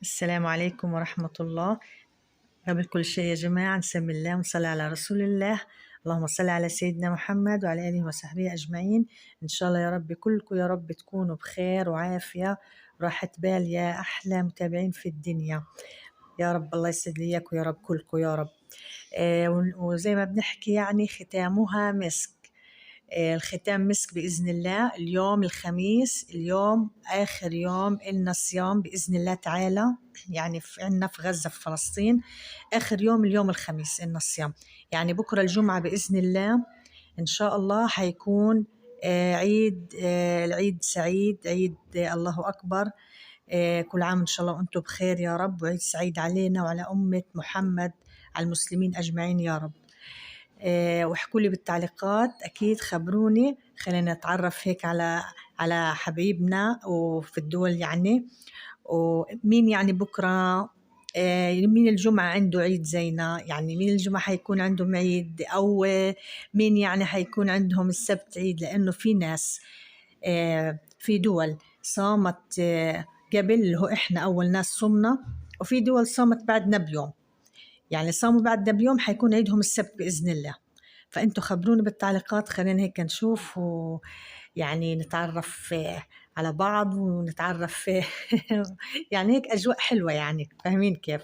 السلام عليكم ورحمة الله. قبل كل شيء يا جماعة نسمي الله ونصلي على رسول الله. اللهم صل على سيدنا محمد وعلى آله وصحبه أجمعين. إن شاء الله يا رب كلكم يا رب تكونوا بخير وعافية وراحة بال يا أحلى متابعين في الدنيا يا رب. الله يسعد لي إياكم يا رب كلكم يا رب. وزي ما بنحكي يعني ختامها مسك. الختام مسك بإذن الله. اليوم الخميس، اليوم آخر يوم إلنا صيام بإذن الله تعالى. يعني عنا في غزة في فلسطين آخر يوم اليوم الخميس إلنا الصيام. يعني بكرة الجمعة بإذن الله إن شاء الله حيكون عيد. العيد سعيد، عيد الله أكبر. كل عام إن شاء الله وأنتم بخير يا رب، وعيد سعيد علينا وعلى أمة محمد، على المسلمين أجمعين يا رب. واحكوا لي بالتعليقات، أكيد خبروني، خلينا نتعرف هيك على حبيبنا وفي الدول يعني. ومين يعني بكرة، مين الجمعة عنده عيد زينا، يعني مين الجمعة حيكون عندهم عيد، أو مين يعني حيكون عندهم السبت عيد. لأنه في ناس في دول صامت قبل، اللي هو إحنا أول ناس صمنا، وفي دول صامت بعدنا بيوم. يعني صاموا بعدنا بيوم حيكون عيدهم السبت بإذن الله. فأنتوا خبروني بالتعليقات، خلينا هيك نشوف ويعني نتعرف على بعض ونتعرف يعني هيك أجواء حلوة، يعني فاهمين كيف.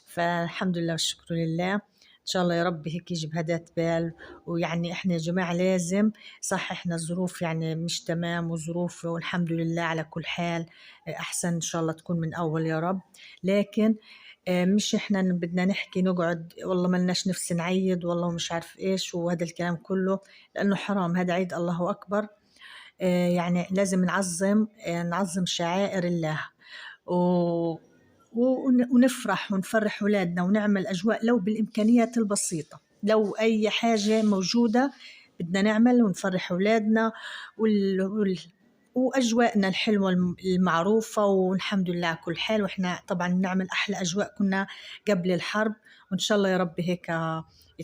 فالحمد لله والشكر لله. إن شاء الله يا رب هيك يجي بهداة بال. ويعني إحنا يا جماعة لازم، صح إحنا الظروف يعني مش تمام وظروف، والحمد لله على كل حال. أحسن إن شاء الله تكون من أول يا رب. لكن مش إحنا بدنا نحكي نقعد والله ملناش نفس نعيد والله مش عارف إيش وهذا الكلام كله، لأنه حرام، هذا عيد الله أكبر. يعني لازم نعظم شعائر الله و ونفرح ونفرح أولادنا ونعمل أجواء لو بالإمكانيات البسيطة، لو أي حاجة موجودة بدنا نعمل ونفرح أولادنا وأجواءنا الحلوة المعروفة. والحمد لله على كل حال. وإحنا طبعا نعمل أحلى أجواء كنا قبل الحرب، وإن شاء الله يا رب هيك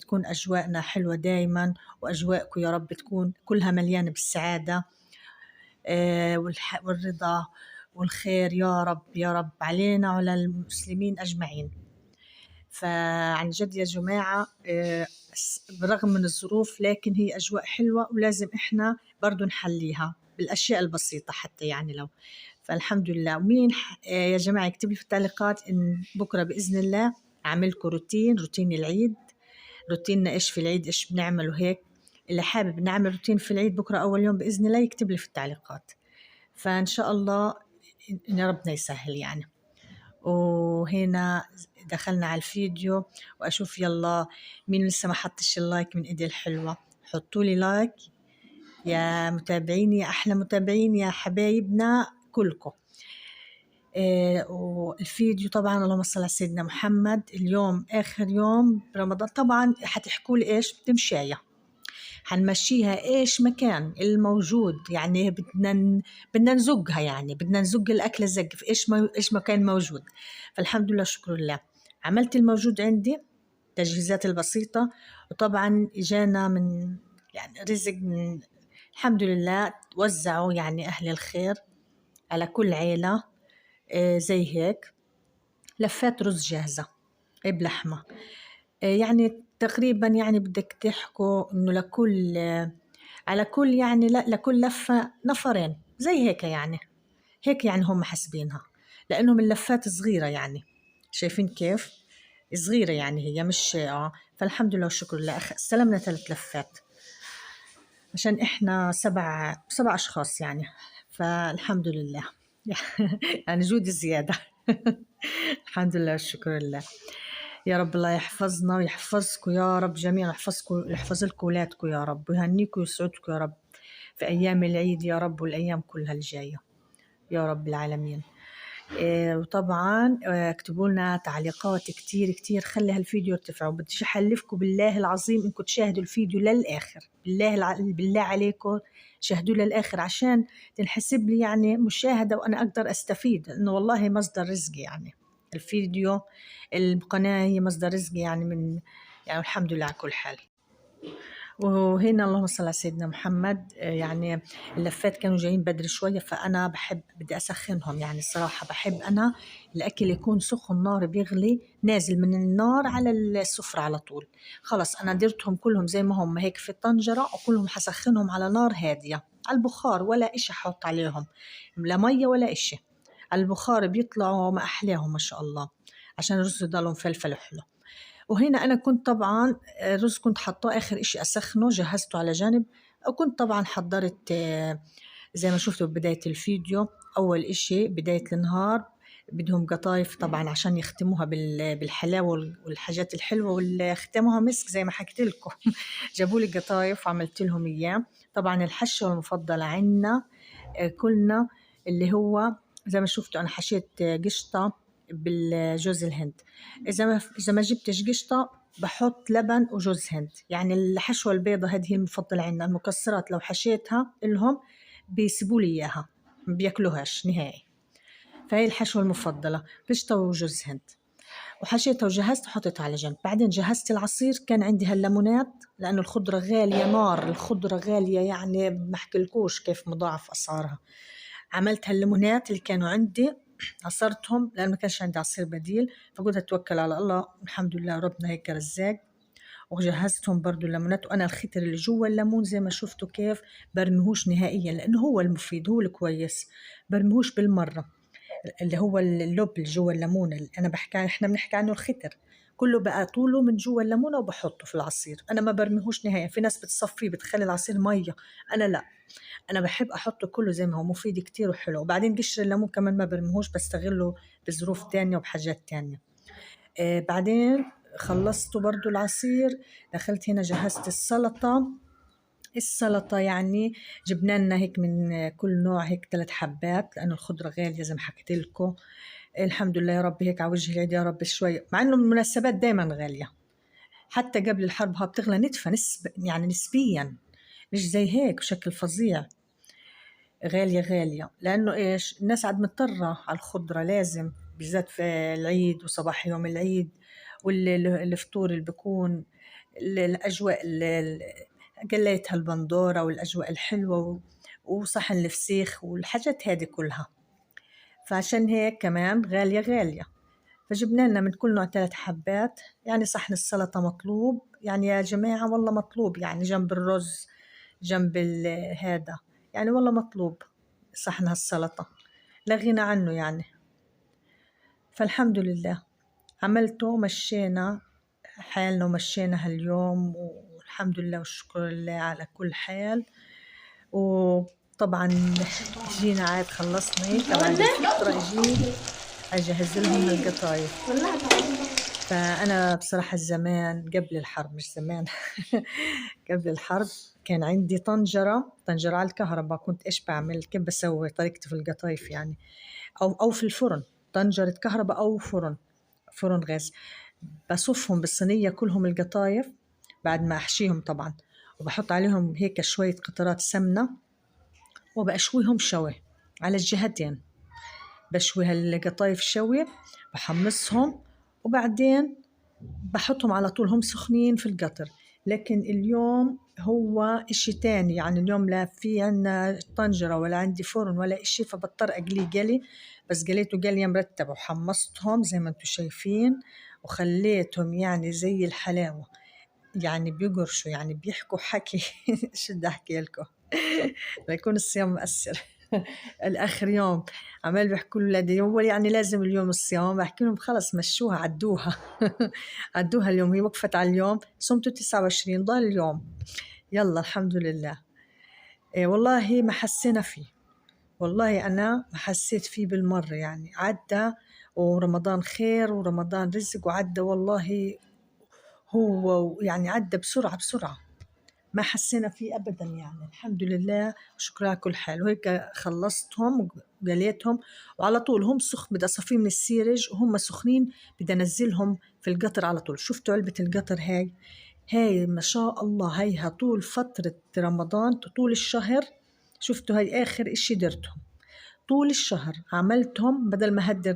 تكون أجواءنا حلوة دايما، وأجواءكم يا رب تكون كلها مليانة بالسعادة والرضا والخير يا رب يا رب علينا وعلى المسلمين أجمعين. فعن جد يا جماعة برغم من الظروف لكن هي أجواء حلوة، ولازم إحنا برضو نحليها بالأشياء البسيطة حتى يعني لو. فالحمد لله. ومين يا جماعة يكتب لي في التعليقات إن بكرة بإذن الله أعملكم روتين العيد، روتيننا إيش في العيد، إيش بنعمله هيك. اللي حابب نعمل روتين في العيد بكرة أول يوم بإذن الله يكتب لي في التعليقات. فإن شاء الله إن ربنا يسهل يعني. وهنا دخلنا على الفيديو وأشوف يلا مين لسه ما حطش اللايك من إيدي الحلوة، حطوا لي لايك يا متابعين، يا أحلى متابعين، يا حبايبنا كلكم. والفيديو طبعا اللهم صل على سيدنا محمد. اليوم آخر يوم برمضان، طبعا حتحكوا لي إيش بتمشيها، حنمشيها إيش مكان الموجود، يعني بدنا نزقها، يعني بدنا نزق الأكلة زق في إيش مكان موجود. فالحمد لله شكر الله عملت الموجود عندي، تجهيزات البسيطة. وطبعا إجانا من يعني رزق من الحمد لله، توزعوا يعني أهل الخير على كل عيلة زي هيك لفات رز جاهزة بلحمة. يعني تقريبا يعني بدك تحكوا إنه لكل على كل يعني لكل لفة نفرين زي هيك، يعني هيك يعني هم حاسبينها، لأنهم اللفات صغيرة يعني، شايفين كيف صغيرة يعني هي مش فالحمد لله والشكر لله استلمنا 3 لفات عشان إحنا 7 أشخاص يعني. فالحمد لله يعني جود زيادة الحمد لله والشكر لله. يا رب الله يحفظنا ويحفظكم يا رب جميعا، يحفظ لكم أولادكم يا رب، ويهنيكم ويسعدكم يا رب في أيام العيد يا رب، والأيام كلها الجاية يا رب العالمين. وطبعا اكتبوا لنا تعليقات كتير كتير، خلي هالفيديو يرتفع. بديش أحلفكم بالله العظيم إنكم تشاهدوا الفيديو للآخر، بالله عليكم شاهدوا للآخر عشان تنحسب لي يعني مشاهدة وأنا أقدر أستفيد، إنه والله مصدر رزقي يعني الفيديو، القناة هي مصدر رزقي يعني من يعني الحمد لله على كل حال. وهنا اللهم صل على سيدنا محمد. يعني اللفات كانوا جايين بدري شوية، فأنا بحب بدي أسخنهم. يعني الصراحة بحب أنا الأكل يكون سخن، نار بيغلي نازل من النار على السفرة على طول. خلص أنا درتهم كلهم زي ما هم هيك في الطنجرة، وكلهم حسخنهم على نار هادية على البخار، ولا إشي حط عليهم لا مية ولا إشي. على البخار بيطلعوا ما أحلاهم ما شاء الله، عشان الرز يضلوا مفلفل حلو. وهنا أنا كنت طبعا الرز كنت حطاه آخر إشي أسخنه، جهزته على جنب. وكنت طبعا حضرت زي ما شفتوا ببداية الفيديو، أول إشي بداية النهار بدهم قطايف طبعا عشان يختموها بالحلاوة والحاجات الحلوة، واللي ختموها مسك زي ما حكيت لكم. جابوا لي قطايف وعملت لهم إياه. طبعا الحشوة المفضلة عنا كلنا اللي هو زي ما شفتوا أنا حشيت قشطة بالجوز الهند. إذا ما جبتش قشطة بحط لبن وجوز هند. يعني الحشوة البيضة هذه هي المفضلة عندنا. المكسرات لو حشيتها لهم بيسيبوا لي إياها، ما بياكلوهاش نهائي. فهي الحشوة المفضلة، قشطة وجوز هند. وحشيتها وجهزت وحطيتها على جنب. بعدين جهزت العصير، كان عندي هالليمونات لأنه الخضرة غالية نار، الخضرة غالية يعني ما أحكيلكوش كيف مضاعف أسعارها. عملت هالليمونات اللي كانوا عندي، عصرتهم لأن ما كانش عندي عصير بديل، فقلت أتوكل على الله، الحمد لله ربنا هيك رزاق. وجهزتهم برضو الليمونات. وأنا الختر اللي جوا الليمون زي ما شفتوا كيف برميهوش نهائيا، لأنه هو المفيد هو الكويس، برميهوش بالمرة. اللي هو اللب اللي جوا الليمون اللي أنا بحكي، إحنا بنحكي عنه الختر، كله بقى طوله من جوا الليمونة وبحطه في العصير. أنا ما برميهوش نهائيا. في ناس بتصفيه بتخلي العصير مية، أنا لا، أنا بحب أحطه كله زي ما هو، مفيد كتير وحلو. وبعدين قشر الليمون كمان ما برميهوش، بستغله بظروف تانية وبحاجات تانية. بعدين خلصت برضو العصير، دخلت هنا جهزت السلطة. السلطة يعني جبنا لنا هيك من كل نوع هيك 3 حبات، لأنه الخضرة غالية زي ما حكيت لكم. الحمد لله يا رب هيك على وجه العيد يا رب شوي، مع إنه المناسبات دايما غالية. حتى قبل الحرب ها بتغلى نتفة يعني نسبيا، مش زي هيك بشكل فظيع. غالية غالية لأنه إيش الناس عاد مضطرة على الخضرة، لازم بالذات في العيد وصباح يوم العيد والفطور اللي بيكون الأجواء قليتها البندورة والأجواء الحلوة وصحن الفسيخ والحاجات هذه كلها. فعشان هيك كمان غالية غالية. فجبنا لنا من كل نوع 3 حبات. يعني صحن السلطة مطلوب يعني يا جماعة، والله مطلوب، يعني جنب الرز جنب هذا، يعني والله مطلوب صحن هالسلطة، لا غنى عنه يعني. فالحمد لله عملته ومشينا حالنا ومشينا هاليوم، والحمد لله والشكر لله على كل حال. وطبعا جينا عاد خلصنا هيك بعد الفطرة، جيت أجهز لهم القطايف. فأنا بصراحة زمان قبل الحرب، مش زمان قبل الحرب كان عندي طنجرة على الكهرباء. كنت إيش بعمل، كيف بسوي طريقتي في القطايف يعني، أو في الفرن، طنجرة كهرباء أو فرن غاز. بصفهم بالصينية كلهم القطايف بعد ما أحشيهم طبعا، وبحط عليهم هيك شوية قطرات سمنة، وبأشويهم شوي على الجهتين. بشوي هالقطايف شوي، بحمصهم، وبعدين بحطهم على طول هم سخنين في القطر. لكن اليوم هو إشي تاني، يعني اليوم لا في عنا طنجرة ولا عندي فرن ولا إشي، فبضطر أقليه قلي. بس قليته قلية مرتبة وحمصتهم زي ما انتم شايفين، وخليتهم يعني زي الحلاوة، يعني بيقرشوا يعني بيحكوا حكي. شو بدي أحكي لكم. ليكون الصيام مؤثر. الآخر يوم عمال بيحكوا لي أول يعني لازم اليوم الصيام، بحكي لهم خلص مشوها عدوها. عدوها اليوم، هي وقفت على اليوم، صمتوا 29 ضل اليوم، يلا الحمد لله. إيه والله ما حسينا فيه، والله أنا ما حسيت فيه بالمرة، يعني عدى ورمضان خير ورمضان رزق وعدى والله. هو يعني عدى بسرعة بسرعة، ما حسينا فيه أبدا يعني، الحمد لله وشكرا على كل حال. وهيك خلصتهم وقليتهم، وعلى طول هم بدي أصفيهم من السيرج وهم سخنين، بدي أنزلهم في القطر على طول. شفتوا علبة القطر هاي ما شاء الله، هيها طول فترة رمضان طول الشهر. شفتوا هاي آخر إشي درتهم طول الشهر، عملتهم بدل ما هدر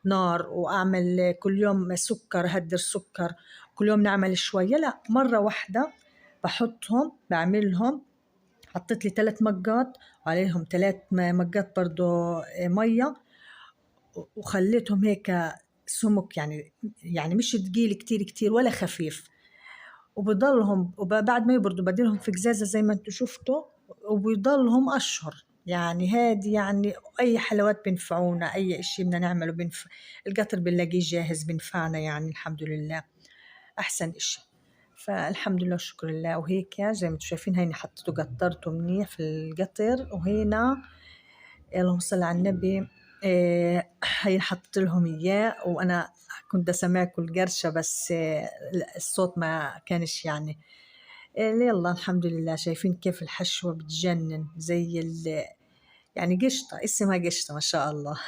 نار وأعمل كل يوم سكر، هدر سكر كل يوم نعمل شوية، لا مرة واحدة بحطهم بعملهم. حطيت لي 3 مجات وعليهم 3 مجات برضو مية، وخليتهم هيك سمك، يعني مش تقيل كتير كتير ولا خفيف. وبضلهم وبعد ما يبردوا بديلهم في قزازة زي ما انتم شفتوا، وبيضلهم أشهر. يعني هادي، يعني أي حلوات بينفعونا، أي إشي بدنا نعمله القطر بنلاقيه جاهز بينفعنا، يعني الحمد لله أحسن إشي. فالحمد لله شكر لله. وهيك زي ما انتم شايفين هيني حطيته قطرته منيح في القطر. وهنا اللهم صل على النبي، هي حطيت لهم إياه، وأنا كنت سامعكم القرشة بس الصوت ما كانش يعني. يلا الحمد لله. شايفين كيف الحشوة بتجنن زي يعني قشطة، اسمها قشطة ما شاء الله.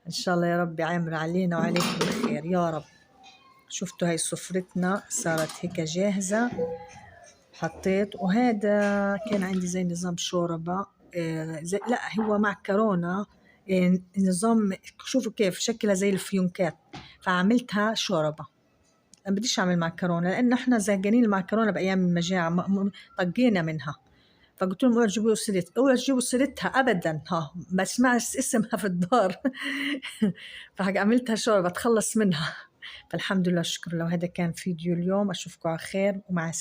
إن شاء الله يا رب يعمر علينا وعليكم بالخير يا رب. شفتوا هاي سفرتنا صارت هيك جاهزة. حطيت، وهذا كان عندي زي نظام شوربة، لا هو معكرونة، نظام شوفوا كيف شكلها زي الفيونكات، فعملتها شوربة. أنا بديش أعمل معكرونة لأن إحنا زهقانين المعكرونة بأيام المجاعة، طقينا منها. فقلت لهم اوعوا تجيبوا سيرتها، اوعوا تجيبوا سيرتها ابدا، ما اسمعش اسمها في الدار. فعملتها شوربه اتخلص منها. فالحمد لله شكر لله. وهذا كان فيديو اليوم، اشوفكم على خير ومع السلامه.